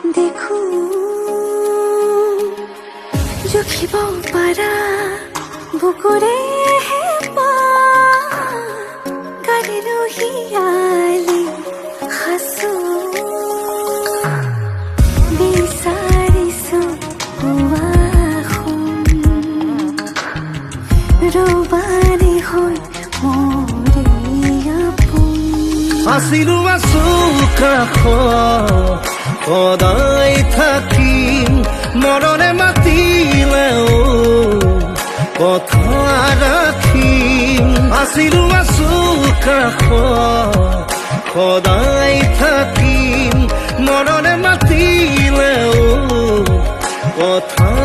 দেখো জুখিব পাৰা বুকুৰে হেঁপা গাড়ীৰো হিয়ালি সাঁচো বিচাৰিছো ৰবাৰী হৈ মৰে আপোন আছিলো আছো কাষ সদায় থাকিম মৰণে মাতিলেও কথা ৰাখিম আছিলো আছো কাষ সদায় থাকিম মৰণে মাতিলেও কথা